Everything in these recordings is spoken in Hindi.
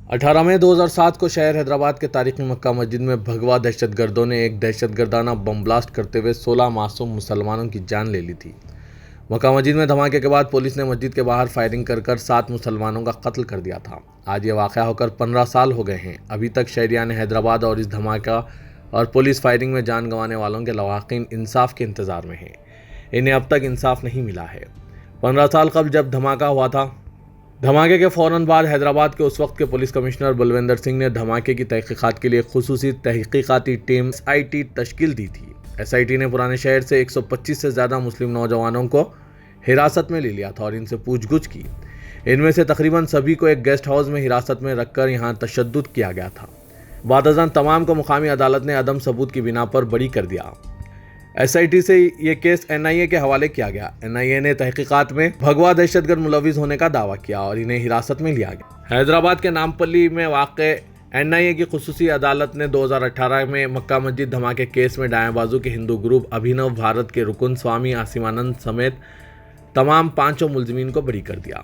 18 मई 2007 को शहर हैदराबाद के तारीखी मक्का मस्जिद में भगवा दहशतगर्दों ने एक दहशतगर्दाना बम ब्लास्ट करते हुए 16 मासूम मुसलमानों की जान ले ली थी। मक्का मस्जिद में धमाके के बाद पुलिस ने मस्जिद के बाहर फायरिंग कर 7 मुसलमानों का कत्ल कर दिया था। आज ये वाक़या होकर 15 साल हो गए हैं। अभी तक शहरियान हैदराबाद और इस धमाका और पुलिस फायरिंग में जान गंवाने वालों के लवाकिन इंसाफ के इंतज़ार में हैं। इन्हें अब तक इंसाफ नहीं मिला है। 15 साल कबल जब धमाका हुआ था, धमाके के फ़ौरन बाद हैदराबाद के उस वक्त के पुलिस कमिश्नर बलविंदर सिंह ने धमाके की तहकीकात के लिए खुसूसी तहकीकाती टीम SIT तश्कील दी थी। SIT ने पुराने शहर से 125 से ज़्यादा मुस्लिम नौजवानों को हिरासत में ले लिया था और इनसे पूछगछ की। इनमें से तकरीबन सभी को एक गेस्ट हाउस में हिरासत में रखकर यहाँ तशद्दुद किया गया था। बादअज़ान तमाम को मुकामी अदालत ने अदम सबूत की बिना पर बरी कर दिया। SIT से ये केस NIA के हवाले किया गया। NIA ने तहकीकात में भगवा दहशतगर्द मुलविस होने का दावा किया और इन्हें हिरासत में लिया गया। हैदराबाद के नामपल्ली में वाक़े NIA की खुसूसी अदालत ने 2018 में मक्का मस्जिद धमाके केस में दाएं बाजू के हिंदू ग्रुप अभिनव भारत के रुकन स्वामी आसिमानंद समेत तमाम 5 मुलजिमीन को बरी कर दिया,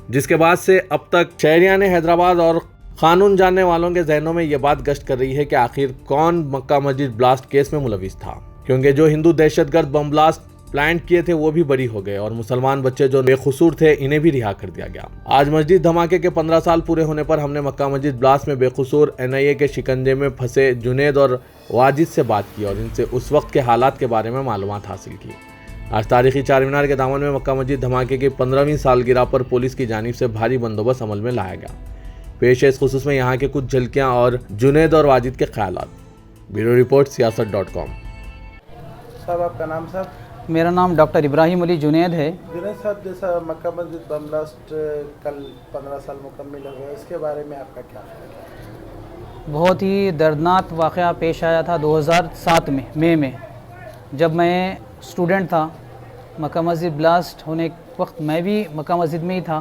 जिसके बाद से अब तक शहरियान हैदराबाद और कानून जानने वालों के जहनों में यह बात गश्त कर रही है कि आखिर कौन मक्का मस्जिद ब्लास्ट केस में मुलविस था, क्योंकि जो हिंदू दहशतगर्द बम ब्लास्ट प्लान किए थे वो भी बरी हो गए और मुसलमान बच्चे जो बेकसूर थे इन्हें भी रिहा कर दिया गया। आज मस्जिद धमाके के 15 साल पूरे होने पर हमने मक्का मस्जिद ब्लास्ट में बेकसूर NIA के शिकंजे में फंसे जुनेद और वाजिद से बात की और इनसे उस वक्त के हालात के बारे में मालूमात हासिल की। आज तारीखी चार मीनार के दामन में मक्का मस्जिद धमाके की 15वीं सालगिरह पर पुलिस की जानिब से भारी बंदोबस्त अमल में लाया गया। पेश है इस खुसूस में यहाँ के कुछ झलकियाँ और जुनेद और वाजिद के ख्यालात। Bureau report siyaasat.com। साहब आपका नाम साहब? मेरा नाम डॉक्टर इब्राहिम अली जुनेद है। जुनेद साहब, जैसा मक्का मस्जिद बम ब्लास्ट कल 15 साल मुकम्मल हो गए, इसके बारे में आपका क्या ख्याल है? बहुत ही दर्दनाक वाक़या पेश आया था 2007 में मई में, जब मैं स्टूडेंट था। मक्का मस्जिद ब्लास्ट होने के वक्त मैं भी मक्का मस्जिद में ही था।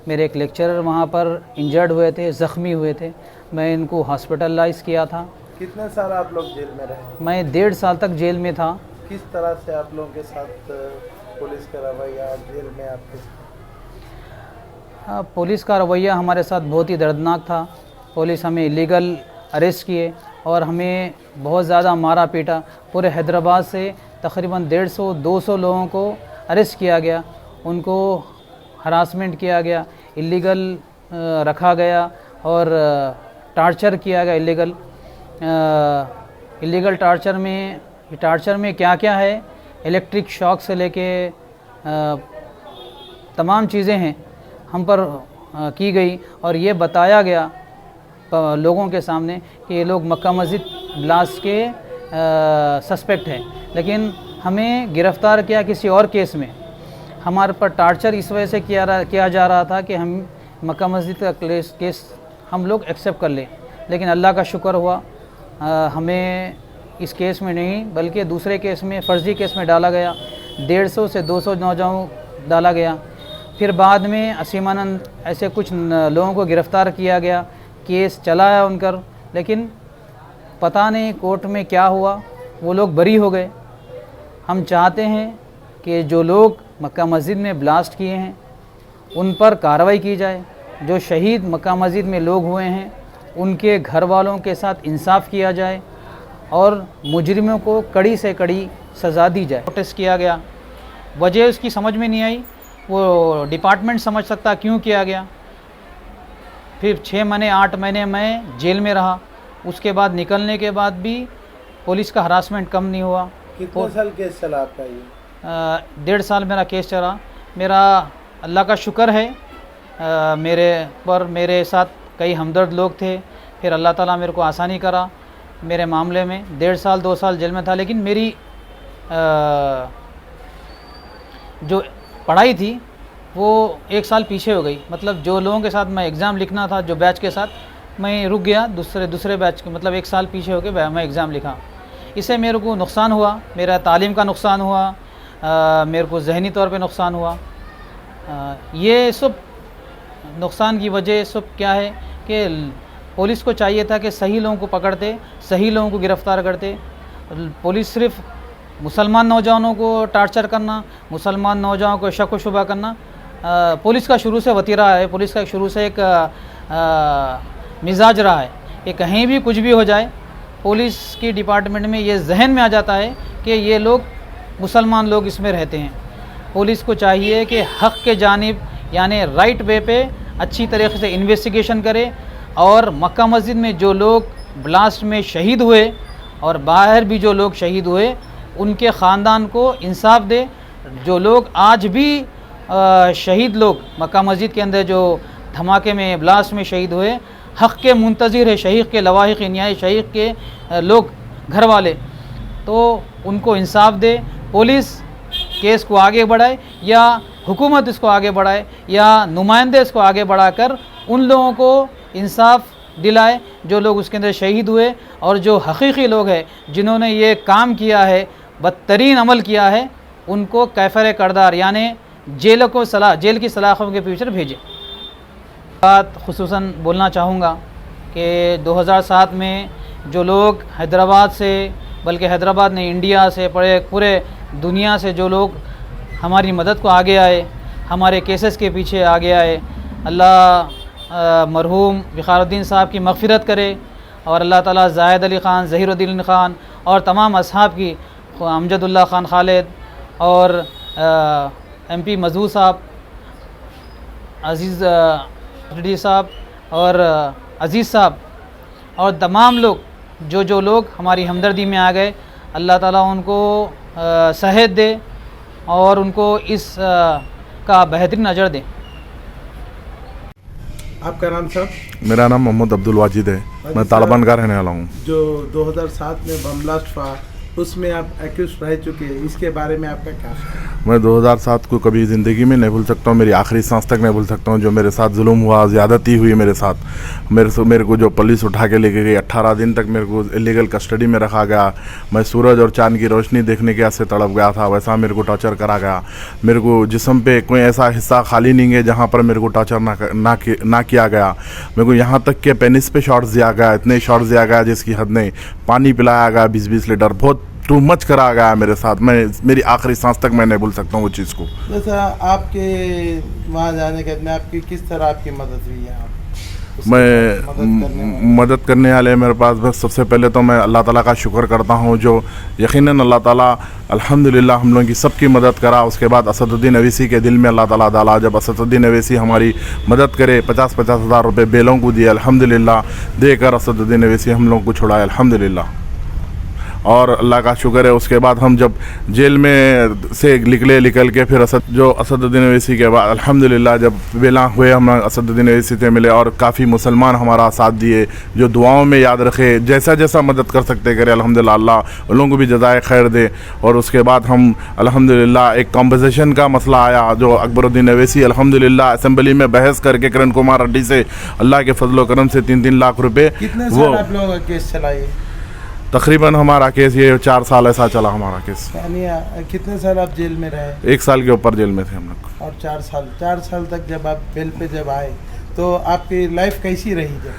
मेरे एक लेक्चरर वहाँ पर इंजर्ड हुए थे, ज़ख्मी हुए थे। मैं इनको हॉस्पिटलाइज़ किया था। कितने साल आप लोग जेल में रहे? मैं 1.5 साल तक जेल में था। किस तरह से आप लोगों के साथ पुलिस का रवैया जेल में आपके? पुलिस का रवैया हमारे साथ बहुत ही दर्दनाक था। पुलिस हमें इलीगल अरेस्ट किए और हमें बहुत ज़्यादा मारा पीटा। पूरे हैदराबाद से तकरीबन 150-200 लोगों को अरेस्ट किया गया, उनको हरासमेंट किया गया, इलीगल रखा गया और टार्चर किया गया। इलीगल टार्चर में क्या क्या है, इलेक्ट्रिक शॉक से लेके तमाम चीज़ें हैं हम पर की गई और ये बताया गया लोगों के सामने कि ये लोग मक्का मस्जिद ब्लास्ट के सस्पेक्ट हैं, लेकिन हमें गिरफ़्तार किया किसी और केस में। हमारे पर टार्चर इस वजह से किया जा रहा था कि हम मक्का मस्जिद का केस हम लोग एक्सेप्ट कर लें, लेकिन अल्लाह का शुक्र हुआ हमें इस केस में नहीं बल्कि दूसरे केस में, फ़र्ज़ी केस में डाला गया। 150 से 200 नौजवानों डाला गया। फिर बाद में आसिमानंद ऐसे कुछ लोगों को गिरफ़्तार किया गया, केस चलाया उनकर, लेकिन पता नहीं कोर्ट में क्या हुआ, वो लोग बरी हो गए। हम चाहते हैं कि जो लोग मक्का मस्जिद में ब्लास्ट किए हैं उन पर कार्रवाई की जाए। जो शहीद मक्का मस्जिद में लोग हुए हैं उनके घर वालों के साथ इंसाफ किया जाए और मुजरिमों को कड़ी से कड़ी सज़ा दी जाए। प्रोटेस्ट किया गया, वजह उसकी समझ में नहीं आई, वो डिपार्टमेंट समझ सकता क्यों किया गया। फिर 6 महीने 8 महीने मैं जेल में रहा। उसके बाद निकलने के बाद भी पुलिस का हरासमेंट कम नहीं हुआ। कितने साल केस चला आपका ये? 1.5 साल मेरा केस चला। मेरा अल्लाह का शुक्र है मेरे साथ कई हमदर्द लोग थे। फिर अल्लाह ताला मेरे को आसानी करा मेरे मामले में। 1.5 साल 2 साल जेल में था, लेकिन मेरी जो पढ़ाई थी वो 1 साल पीछे हो गई। मतलब जो लोगों के साथ मैं एग्ज़ाम लिखना था, जो बैच के साथ, मैं रुक गया दूसरे बैच के, मतलब 1 साल पीछे हो के मैं एग्ज़ाम लिखा। इससे मेरे को नुकसान हुआ, मेरा तालीम का नुकसान हुआ, मेरे को ज़हनी तौर पे नुकसान हुआ। ये सब नुकसान की वजह सब क्या है कि पुलिस को चाहिए था कि सही लोगों को पकड़ते, सही लोगों को गिरफ़्तार करते। पुलिस सिर्फ़ मुसलमान नौजवानों को टार्चर करना, मुसलमान नौजवानों को शक व शुबा करना पुलिस का शुरू से वतीरा है। पुलिस का शुरू से एक मिजाज रहा है कि कहीं भी कुछ भी हो जाए, पुलिस की डिपार्टमेंट में ये जहन में आ जाता है कि ये लोग मुसलमान लोग इसमें रहते हैं। पुलिस को चाहिए कि हक़ के जानिब यानी राइट वे पे अच्छी तरीके से इन्वेस्टिगेशन करे और मक्का मस्जिद में जो लोग ब्लास्ट में शहीद हुए और बाहर भी जो लोग शहीद हुए उनके ख़ानदान को इंसाफ दे। जो लोग आज भी शहीद लोग मक्का मस्जिद के अंदर जो धमाके में ब्लास्ट में शहीद हुए हक़ के मुंतज़िर है, शहीद के लवाहिक़ न्याय शहीद के लोग घर वाले, तो उनको इंसाफ दे। पुलिस केस को आगे बढ़ाए या हुकूमत इसको आगे बढ़ाए या नुमाइंदे इसको आगे बढ़ाकर उन लोगों को इंसाफ दिलाए जो लोग उसके अंदर शहीद हुए और जो हकीकी लोग हैं जिन्होंने ये काम किया है, बदतरीन अमल किया है, उनको कैफर करदार यानी जेल की सलाखों के पीछे भेजें। बात खुसूसन बोलना चाहूँगा कि 2007 में जो लोग हैदराबाद से, बल्कि हैदराबाद ने इंडिया से पूरे दुनिया से जो लोग हमारी मदद को आगे आए, हमारे केसेस के पीछे आगे आए, अल्लाह मरहूम विखारुद्दीन साहब की मग़फ़िरत करे और अल्लाह ताला ज़ाहिद अली ख़ान, ज़हीरुद्दीन ख़ान और तमाम असहाब की, अमजदुल्ला ख़ान खालिद और MP मजूद साहब, अज़ीज़ रेड्डी साहब और अज़ीज़ साहब और तमाम लोग जो लोग हमारी हमदर्दी में आ गए, अल्लाह ताला उनको सेहत दे और उनको इस का बेहतरीन अजर दे। आपका नाम सर? मेरा नाम मोहम्मद अब्दुल वाजिद है। मैं तालिबान का रहने वाला हूँ। जो 2007 में बम ब्लास्ट हुआ उसमें आप एक्यूज रह चुके हैं, इसके बारे में आपका क्या ख्याल है? मैं 2007 को कभी ज़िंदगी में नहीं भूल सकता हूँ, मेरी आखिरी सांस तक नहीं भूल सकता हूँ। जो मेरे साथ जुल्म हुआ, ज़्यादती हुई मेरे साथ, मेरे को जो पुलिस उठा के लेके गई, 18 दिन तक मेरे को इलीगल कस्टडी में रखा गया। मैं सूरज और चांद की रोशनी देखने के आसे तड़प गया था, वैसा मेरे को टॉर्चर करा गया। मेरे को जिस्म पे कोई ऐसा हिस्सा खाली नहीं है जहाँ पर मेरे को टॉर्चर ना किया गया। मेरे को यहाँ तक के पेनिस पे शॉट्स दिया गया, इतने शॉट्स दिया गया जिसकी हद नहीं। पानी पिलाया गया 20-20 लीटर, बहुत टू मच करा गया मेरे साथ। मेरी आखिरी सांस तक मैं नहीं भूल सकता हूँ वो चीज़ को। जैसा आपके वहाँ जाने के बाद आपकी किस तरह आपकी मदद हुई है? मैं मदद करने वाले मेरे पास बस सबसे पहले तो मैं अल्लाह ताला का शुक्र करता हूँ जो यकीनन अल्लाह ताला अल्हम्दुलिल्लाह हम लोगों की सबकी मदद करा। उसके बाद असदुद्दीन अवैसी के दिल में अल्लाह ताला डाला। जब असदुद्दीन अवैसी हमारी मदद करे, 50-50 हज़ार रुपये बेलों को दिए अल्हम्दुलिल्लाह, देकर असदुद्दीन अवैसी हम लोगों को छुड़ाए अल्हम्दुलिल्लाह। और अल्लाह का शुक्र है उसके बाद हम जब जेल में से निकल के फिर असदुद्दीन अवैसी के बाद अल्हम्दुलिल्लाह जब बेला हुए हम असदुद्दीन अवैसी से मिले और काफ़ी मुसलमान हमारा साथ दिए, जो दुआओं में याद रखे, जैसा जैसा मदद कर सकते करे अल्हम्दुलिल्लाह अल्लाह उन लोगों को भी जज़ाए खैर दे। और उसके बाद हम अल्हम्दुलिल्लाह एक कॉम्पनसेशन का मसला आया जो अकबरुद्दीन अवैसी अल्हम्दुलिल्लाह असेंबली में बहस करके किरण कुमार रेड्डी से अल्लाह के फजलो करम से 3-3 लाख रुपये। कितने साल आप लोगों का केस चलाए? तकरीबन हमारा केस ये 4 साल ऐसा चला हमारा केस। यानी कितने साल आप जेल में रहे? 1 साल के ऊपर जेल में थे हम लोग। और 4 साल तक जब आप बेल पे जब आए तो आपकी लाइफ कैसी रही?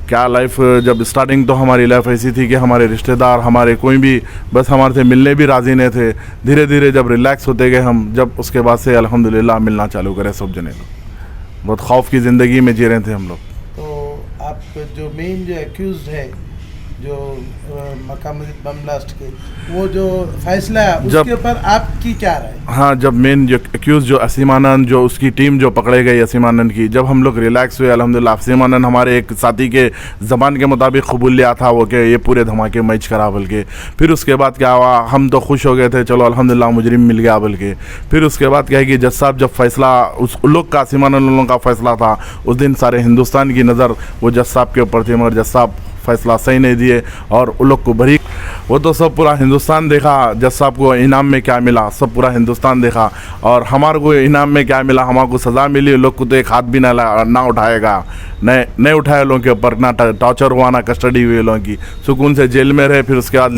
क्या लाइफ, जब स्टार्टिंग तो हमारी लाइफ ऐसी थी कि हमारे रिश्तेदार, हमारे कोई भी बस हमारे से मिलने भी राज़ी नहीं थे। धीरे धीरे जब रिलैक्स होते गए हम, जब उसके बाद से अल्हम्दुलिल्लाह मिलना चालू करे सब जने लोग। बहुत खौफ की ज़िंदगी में जी रहे थे हम लोग। तो आप जो मेन जो एक्यूज है जो मक्का मस्जिद बम ब्लास्ट के, वो जो फैसला है उसके ऊपर आपकी क्या राय? हाँ, जब मेन जो एक्यूज जो असीम आनंद, जो उसकी टीम जो पकड़े गई असीम आनंद की, जब हम लोग रिलैक्स हुए अल्हम्दुलिल्लाह, असीम आनंद हमारे एक साथी के ज़बान के मुताबिक कबूल लिया था वो कि ये पूरे धमाके मैच करा बोल के। फिर उसके बाद क्या हुआ, हम तो खुश हो गए थे, चलो अल्हम्दुलिल्लाह मुजरिम मिल गया बोल के। फिर उसके बाद क्या है कि जज साहब जब फैसला उस लोग का, असीम आनंद लोगों का फैसला था, उस दिन सारे हिंदुस्तान की नज़र वो जज साहब के ऊपर थी, मगर जज साहब फैसला सही नहीं दिए और उन लोग को बरी। वो तो सब पूरा हिंदुस्तान देखा, जज साहब को इनाम में क्या मिला सब पूरा हिंदुस्तान देखा, और हमारे को इनाम में क्या मिला, हमारे को सज़ा मिली। लोग को तो एक हाथ भी ना उठाएगा, नहीं उठाए लोगों के ऊपर, ना टॉर्चर हुआ, ना कस्टडी हुई लोगों की, सुकून से जेल में रहे। फिर उसके बाद